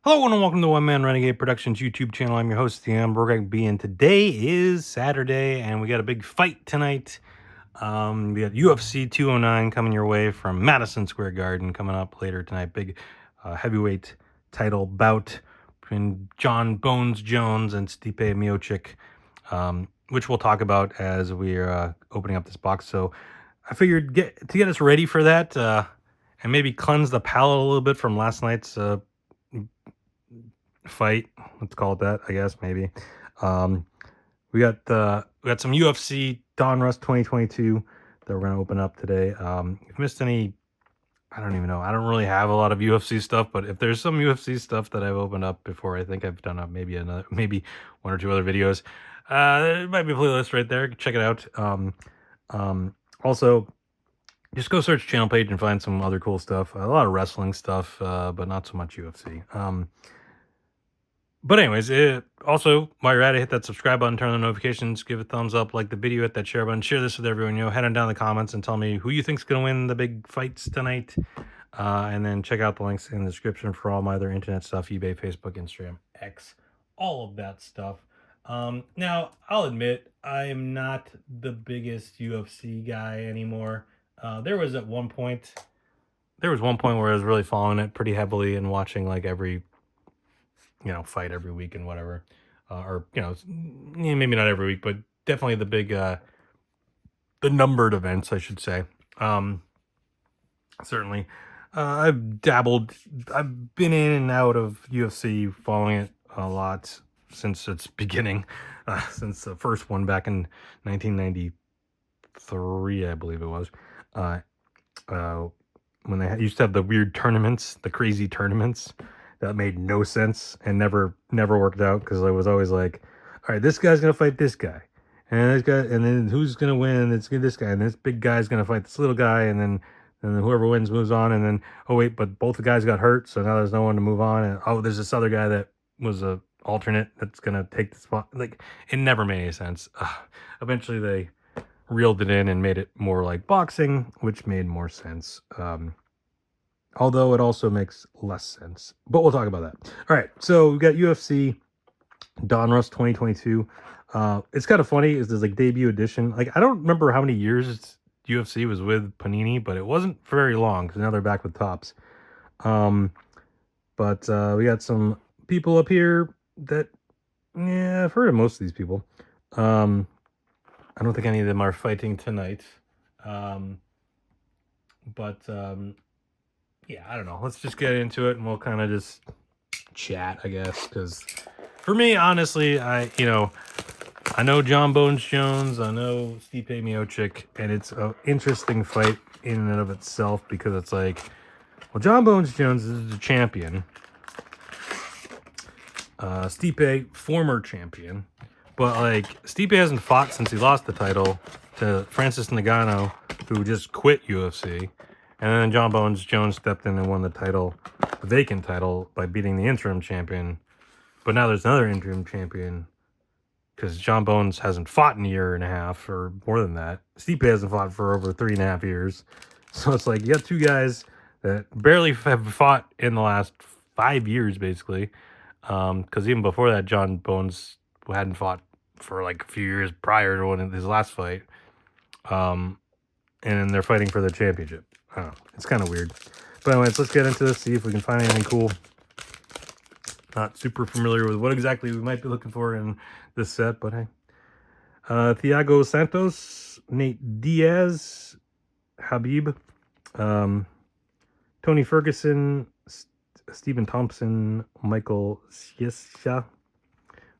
Hello and welcome to One Man Renegade Productions YouTube channel. I'm your host, the Hamburger B, and today is Saturday, and we got a big fight tonight. We got UFC 209 coming your way from Madison Square Garden coming up later tonight. Big heavyweight title bout between John Bones Jones and Stipe Miocic, which we'll talk about as we're opening up this box. So I figured to get us ready for that and maybe cleanse the palate a little bit from last night's fight, let's call it that, I guess, maybe. We got some UFC Donruss 2022 that we're gonna open up today. If you missed any, I don't even know. I don't really have a lot of UFC stuff, but if there's some UFC stuff that I've opened up before, I think I've done up maybe one or two other videos. There might be a playlist right there. Check it out. Also, just go search channel page and find some other cool stuff. A lot of wrestling stuff, but not so much UFC. But anyways, also, while you're at it, hit that subscribe button, turn on the notifications, give a thumbs up, like the video, hit that share button, share this with everyone. Head on down in the comments and tell me who you think's going to win the big fights tonight. And then check out the links in the description for all my other internet stuff, eBay, Facebook, Instagram, X, all of that stuff. Now, I'll admit, I am not the biggest UFC guy anymore. There was one point where I was really following it pretty heavily and watching like every fight every week and whatever, or maybe not every week, but definitely the big the numbered events, I should say. Certainly, I've been in and out of UFC, following it a lot since its beginning, since the first one back in 1993, I believe it was, when they used to have the weird tournaments, the crazy tournaments that made no sense and never worked out, because I was always like, all right, this guy's gonna fight this guy, and this guy, and then who's gonna win? It's this guy, and this big guy's gonna fight this little guy, and then whoever wins moves on, and then oh wait, but both the guys got hurt, so now there's no one to move on, and oh, there's this other guy that was a alternate that's gonna take the spot. Like, it never made any sense. Eventually they reeled it in and made it more like boxing, which made more sense. Although it also makes less sense. But we'll talk about that. All right, so we've got UFC Donruss 2022. It's kind of funny, is this like debut edition. Like, I don't remember how many years UFC was with Panini, but it wasn't for very long, because now they're back with Topps. But we got some people up here that, yeah, I've heard of most of these people. I don't think any of them are fighting tonight. Yeah, I don't know. Let's just get into it and we'll kind of just chat, I guess. Because for me, honestly, I know John Bones Jones, I know Stipe Miocic, and it's an interesting fight in and of itself, because it's like, well, John Bones Jones is the champion. Stipe, former champion. But, like, Stipe hasn't fought since he lost the title to Francis Ngannou, who just quit UFC. And then John Bones Jones stepped in and won the title, the vacant title, by beating the interim champion. But now there's another interim champion, because John Bones hasn't fought in a year and a half, or more than that. Stipe hasn't fought for over 3.5 years. So it's like, you got two guys that barely have fought in the last 5 years, basically. Because even before that, John Bones hadn't fought for like a few years prior to his last fight. And they're fighting for the championship. I don't know. It's kind of weird. But anyways, let's get into this, see if we can find anything cool. Not super familiar with what exactly we might be looking for in this set, but hey. Thiago Santos, Nate Diaz, Habib, Tony Ferguson, Stephen Thompson, Michael Chiesa.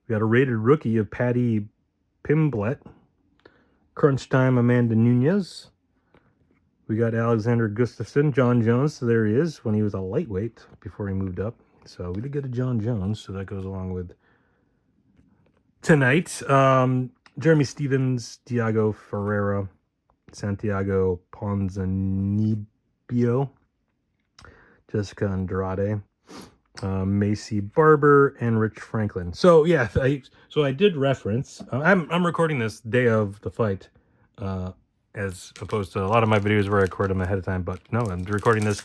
We got a rated rookie of Paddy Pimblett. Crunch Time, Amanda Nunez. We got Alexander Gustafsson, John Jones. So there he is, when he was a lightweight before he moved up. So we did get a John Jones, so that goes along with tonight. Jeremy Stevens, Diago Ferreira, Santiago Ponzinibbio, Jessica Andrade, Macy Barber, and Rich Franklin. So yeah, I did reference. I'm recording this day of the fight, as opposed to a lot of my videos where I record them ahead of time. But no, I'm recording this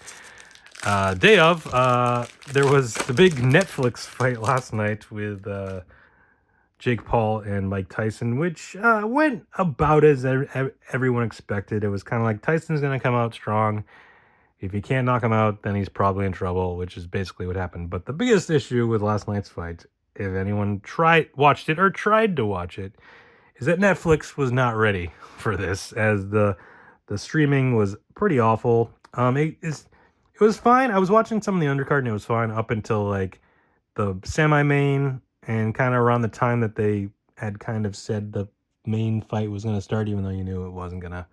Day of, there was the big Netflix fight last night with Jake Paul and Mike Tyson, which went about as everyone expected. It was kind of like Tyson's going to come out strong. If he can't knock him out, then he's probably in trouble, which is basically what happened. But the biggest issue with last night's fight, if anyone watched it or tried to watch it, is that Netflix was not ready for this, as the streaming was pretty awful. It was fine. I was watching some of the undercard and it was fine up until like the semi-main and kind of around the time that they had kind of said the main fight was going to start, even though you knew it was going to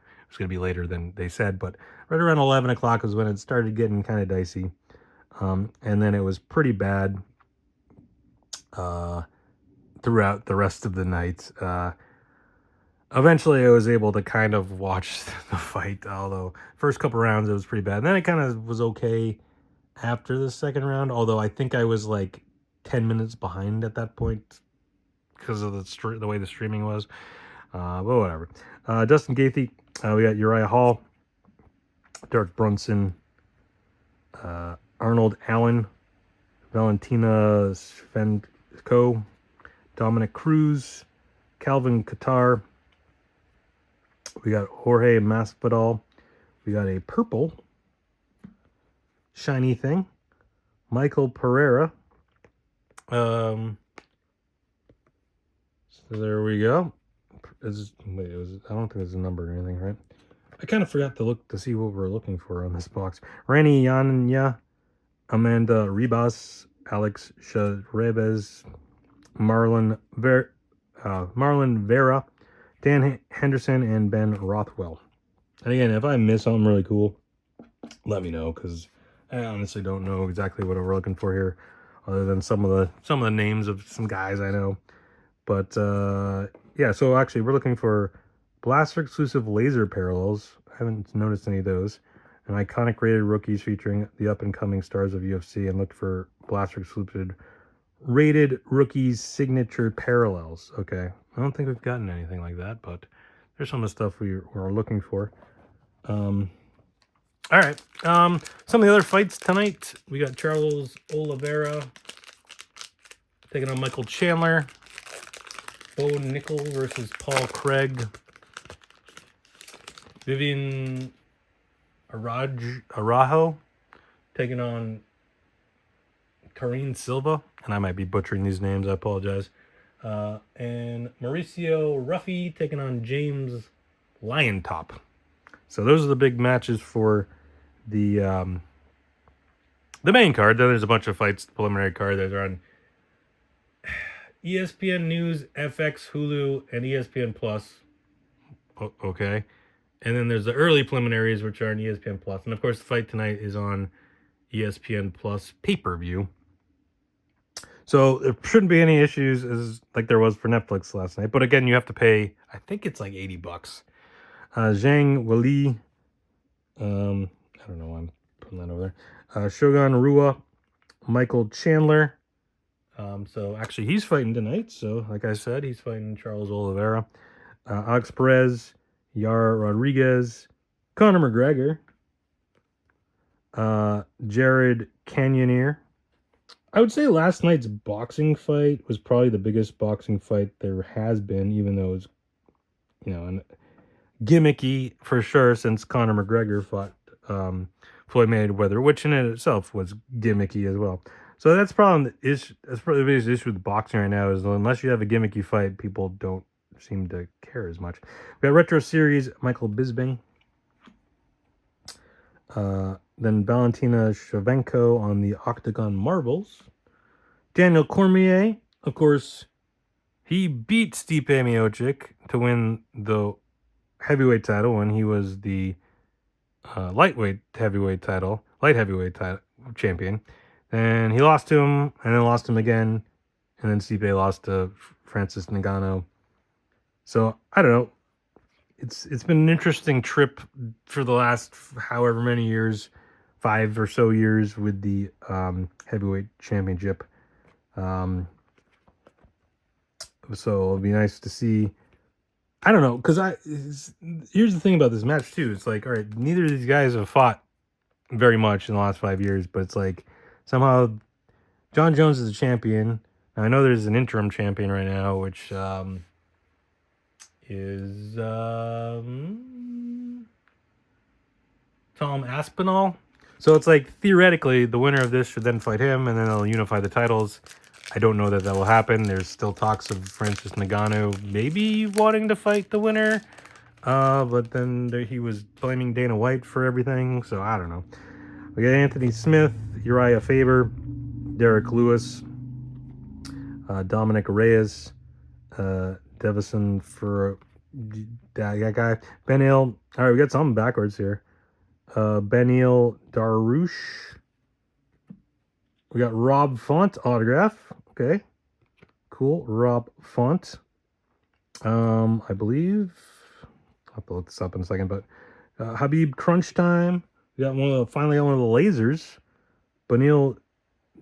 be later than they said. But right around 11 o'clock was when it started getting kind of dicey. And then it was pretty bad throughout the rest of the night. Eventually I was able to kind of watch the fight, although first couple rounds it was pretty bad. And then it kind of was okay after the second round, although I think I was like 10 minutes behind at that point because of the way the streaming was. But whatever. Dustin Gaethje, we got Uriah Hall, Derek Brunson, Arnold Allen, Valentina Shevchenko, Dominic Cruz, Calvin Kattar. We got Jorge Masvidal. We got a purple shiny thing. Michael Pereira. So there we go. I don't think there's a number or anything, right? I kind of forgot to look to see what we're looking for on this box. Rani Yanya, Amanda Ribas, Alex Sharebes, Marlon Vera, Dan Henderson, and Ben Rothwell. And again, if I miss something really cool, let me know, because I honestly don't know exactly what we're looking for here, other than some of the names of some guys I know. But yeah, so actually we're looking for Blaster exclusive laser parallels. I haven't noticed any of those. And iconic rated rookies featuring the up and coming stars of UFC, and look for Blaster exclusive rated rookies signature parallels. Okay, I don't think we've gotten anything like that, but there's some of the stuff we're looking for. All right, some of the other fights tonight, we got Charles Oliveira taking on Michael Chandler. Bo Nickel versus Paul Craig. Vivian Arajo taking on Karine Silva. And I might be butchering these names, I apologize. And Mauricio Ruffy taking on James Lyontop. So those are the big matches for the main card. Then there's a bunch of fights, the preliminary card that are on ESPN News, FX, Hulu, and ESPN Plus. Okay. And then there's the early preliminaries, which are on ESPN Plus. And of course, the fight tonight is on ESPN Plus pay-per-view. So there shouldn't be any issues as like there was for Netflix last night. But again, you have to pay, I think it's like $80. Zhang Weili. I don't know why I'm putting that over there. Shogun Rua. Michael Chandler. So actually he's fighting tonight. So like I said, he's fighting Charles Oliveira. Alex Perez. Yara Rodriguez. Conor McGregor. Jared Cannonier. I would say last night's boxing fight was probably the biggest boxing fight there has been, even though it was, gimmicky for sure, since Conor McGregor fought Floyd Mayweather, which in itself was gimmicky as well. So that's probably the biggest issue with boxing right now, is unless you have a gimmicky fight, people don't seem to care as much. We got Retro Series, Michael Bisping. Then Valentina Shevchenko on the Octagon Marvels. Daniel Cormier, of course, he beat Stipe Miocic to win the heavyweight title when he was the light heavyweight champion. And he lost to him, and then lost him again, and then Stipe lost to Francis Ngannou. So I don't know. It's been an interesting trip for the last however many years, 5 or so years, with the heavyweight championship. So it'll be nice to see. I don't know, because here's the thing about this match too. It's like, all right, neither of these guys have fought very much in the last 5 years, but it's like somehow John Jones is a champion. Now, I know there's an interim champion right now, which is Tom Aspinall. So it's like theoretically the winner of this should then fight him, and then they'll unify the titles. I don't know that will happen. There's still talks of Francis Ngannou maybe wanting to fight the winner, but then he was blaming Dana White for everything, so I don't know. We got Anthony Smith, Uriah Faber, Derek Lewis, Dominic Reyes, Devison for that guy, Benil. All right, we got something backwards here. Benil Darush. We got Rob Font autograph. Okay, cool. Rob Font. I believe I'll have to look this up in a second, but Habib Crunch Time. We got finally got one of the lasers. Benil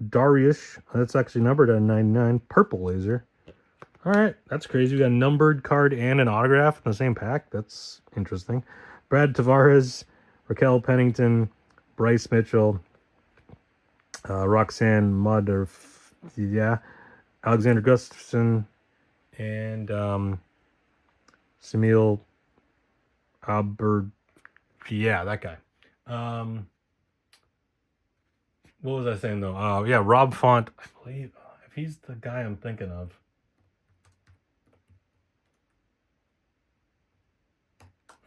Dariush. That's actually numbered at 99. Purple laser. All right, that's crazy. We got a numbered card and an autograph in the same pack. That's interesting. Brad Tavares, Raquel Pennington, Bryce Mitchell, Roxanne Mudd, Alexander Gustafsson, and Samil that guy. What was I saying though? Oh yeah, Rob Font. I believe if he's the guy I'm thinking of.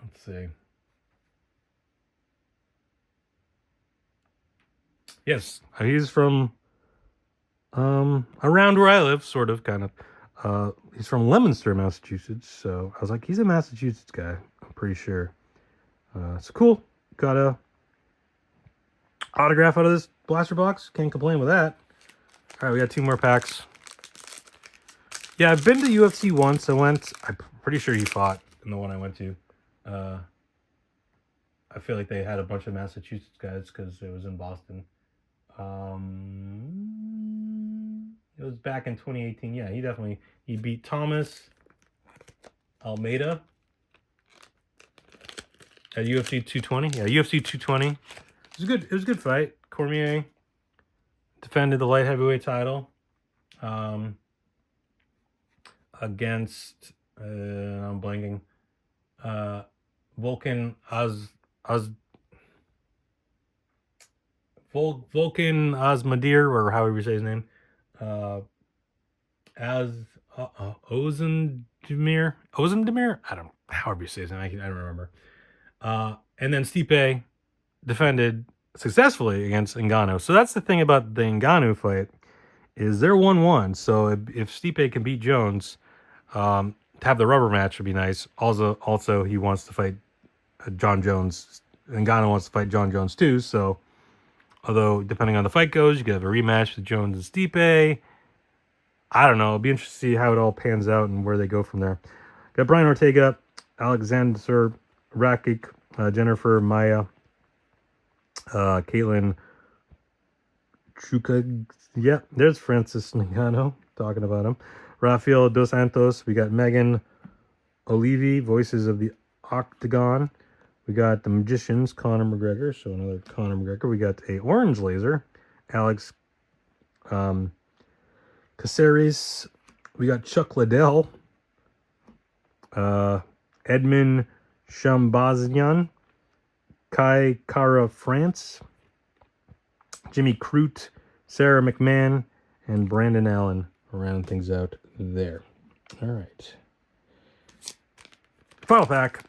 Let's see. Yes, he's from around where I live, sort of, kind of. He's from Leominster, Massachusetts. So I was like, he's a Massachusetts guy. I'm pretty sure. It's cool. Got a autograph out of this blaster box. Can't complain with that. All right, we got 2 more packs. Yeah, I've been to UFC once. I'm pretty sure he fought in the one I went to. I feel like they had a bunch of Massachusetts guys because it was in Boston. It was back in 2018. Yeah, he beat Thomas Almeida at UFC 220. Yeah, UFC 220. It was a good fight. Cormier defended the light heavyweight title against I'm blanking. Volkan Osmadir, or however you say his name. Ozendemir. I don't know. However you say his name. I don't remember. And then Stipe defended successfully against Ngannou. So that's the thing about the Ngannou fight, is they're 1-1. So if Stipe can beat Jones, to have the rubber match would be nice. Also he wants to fight John Jones. Ngannou wants to fight John Jones too. So although depending on the fight goes, you could have a rematch with Jones and Stipe. I don't know. It'll be interesting to see how it all pans out and where they go from there. Got Brian Ortega, Alexander Rakic, Jennifer Maya, Caitlin Chuka. Yeah, there's Francis Ngannou talking about him. Rafael Dos Santos. We got Megan Olivi, Voices of the Octagon. We got the Magicians, Conor McGregor. So another Conor McGregor. We got a orange laser, Alex Caceres. We got Chuck Liddell, Edmund Shambazian, Kai Kara France, Jimmy Crute, Sarah McMahon, and Brandon Allen. Round things out there. All right. Final pack.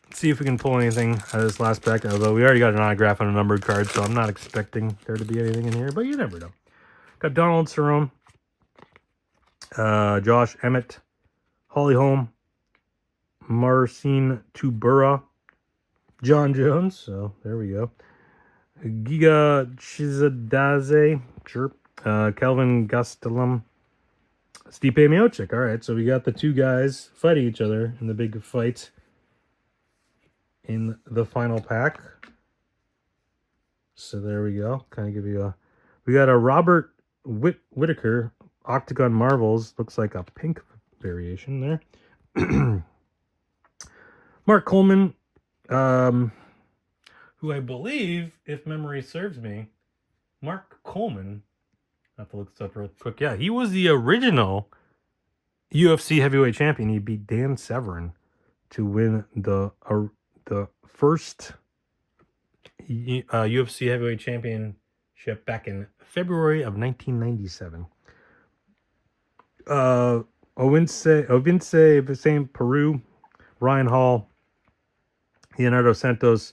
Let's see if we can pull anything out of this last pack. Although we already got an autograph on a numbered card, so I'm not expecting there to be anything in here, but you never know. Got Donald Cerrone, Josh Emmett, Holly Holm, Marcin Tubura, John Jones. So there we go. Giga Chizadaze, sure. Kelvin Gastelum, Stipe Miocic. All right, so we got the 2 guys fighting each other in the big fight in the final pack. So there we go. Kind of give you we got a Robert Whitaker, Octagon Marvels. Looks like a pink variation there. Mark Coleman, who I believe, if memory serves me, Mark Coleman. I have to look this up real quick. Yeah, he was the original UFC heavyweight champion. He beat Dan Severn to win the first UFC heavyweight championship back in February of 1997. Ovince Peru, Ryan Hall, Leonardo Santos,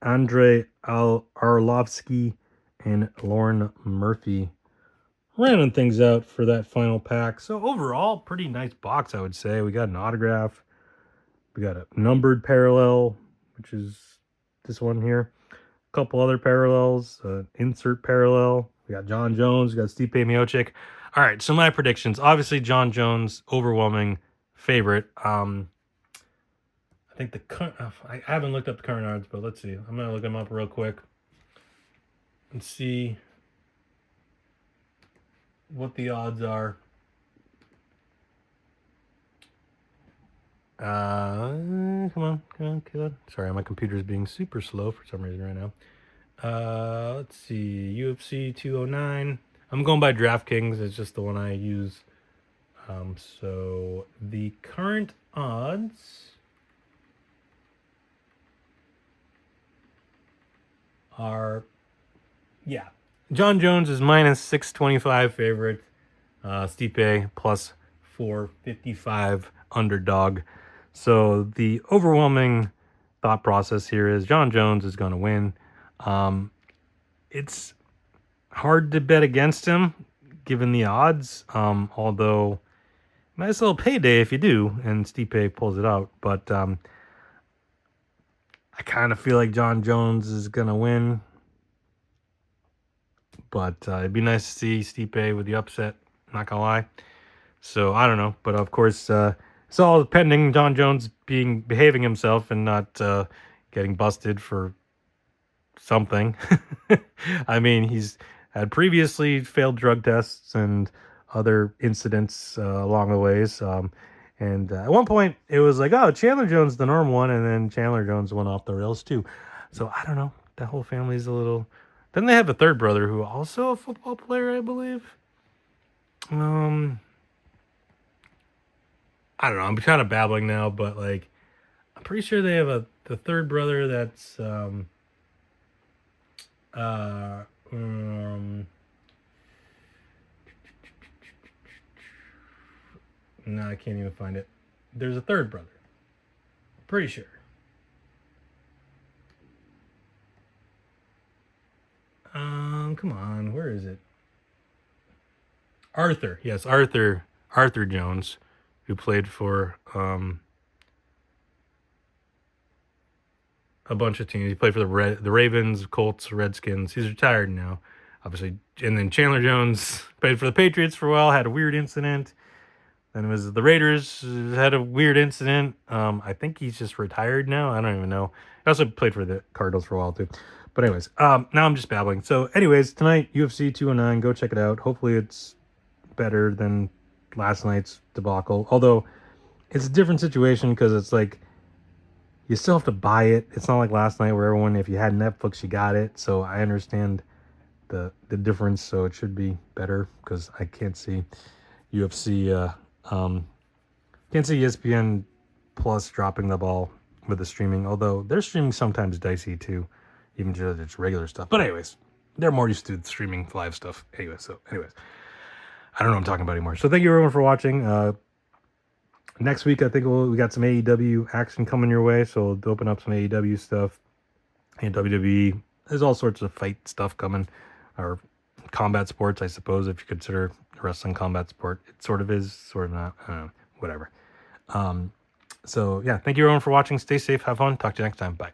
Andre Arlovsky, and Lauren Murphy rounding things out for that final pack. So overall, pretty nice box, I would say. We got an autograph. We got a numbered parallel, which is this one here. A couple other parallels, insert parallel. We got John Jones. We got Stipe Miocic. All right, so my predictions. Obviously, John Jones, overwhelming favorite. I think the current... I haven't looked up the current odds, but let's see. I'm going to look them up real quick and see what the odds are. Come on. Sorry, my computer's being super slow for some reason right now. Let's see. UFC 209. I'm going by DraftKings. It's just the one I use. So the current odds are, yeah, John Jones is minus 625 favorite. Stipe plus 455 underdog. So the overwhelming thought process here is John Jones is going to win. It's hard to bet against him given the odds, although nice little payday if you do and Stipe pulls it out. But I kind of feel like John Jones is going to win. But it'd be nice to see Stipe with the upset, not going to lie. So I don't know. But of course, it's all pending John Jones behaving himself and not getting busted for something. I mean, he's had previously failed drug tests and other incidents along the ways. And at one point, it was like, oh, Chandler Jones, the norm one, and then Chandler Jones went off the rails too. So I don't know. That whole family's a little... Then they have a third brother who also a football player, I believe. I don't know. I'm kind of babbling now, but like, I'm pretty sure they have the third brother that's no, I can't even find it. There's a third brother. Pretty sure. Come on, where is it? Arthur. Yes, Arthur Jones, who played for a bunch of teams. He played for the Ravens, Colts, Redskins. He's retired now, obviously. And then Chandler Jones played for the Patriots for a while, had a weird incident. Then it was the Raiders, had a weird incident. I think he's just retired now. I don't even know. He also played for the Cardinals for a while too. But anyways, now I'm just babbling. So anyways, tonight, UFC 209, go check it out. Hopefully it's better than last night's debacle. Although it's a different situation because it's like you still have to buy it. It's not like last night where everyone, if you had Netflix, you got it. So I understand the difference. So it should be better because I can't see UFC, can't see ESPN Plus dropping the ball with the streaming. Although their streaming sometimes dicey too, even just its regular stuff. But anyways, they're more used to streaming live stuff. Anyways, I don't know what I'm talking about anymore. So thank you everyone for watching. Next week, I think we got some AEW action coming your way. So we'll open up some AEW stuff. And WWE, there's all sorts of fight stuff coming. Or combat sports, I suppose, if you consider wrestling combat sport. It sort of is, sort of not. I don't know, whatever. So yeah, thank you everyone for watching. Stay safe, have fun. Talk to you next time. Bye.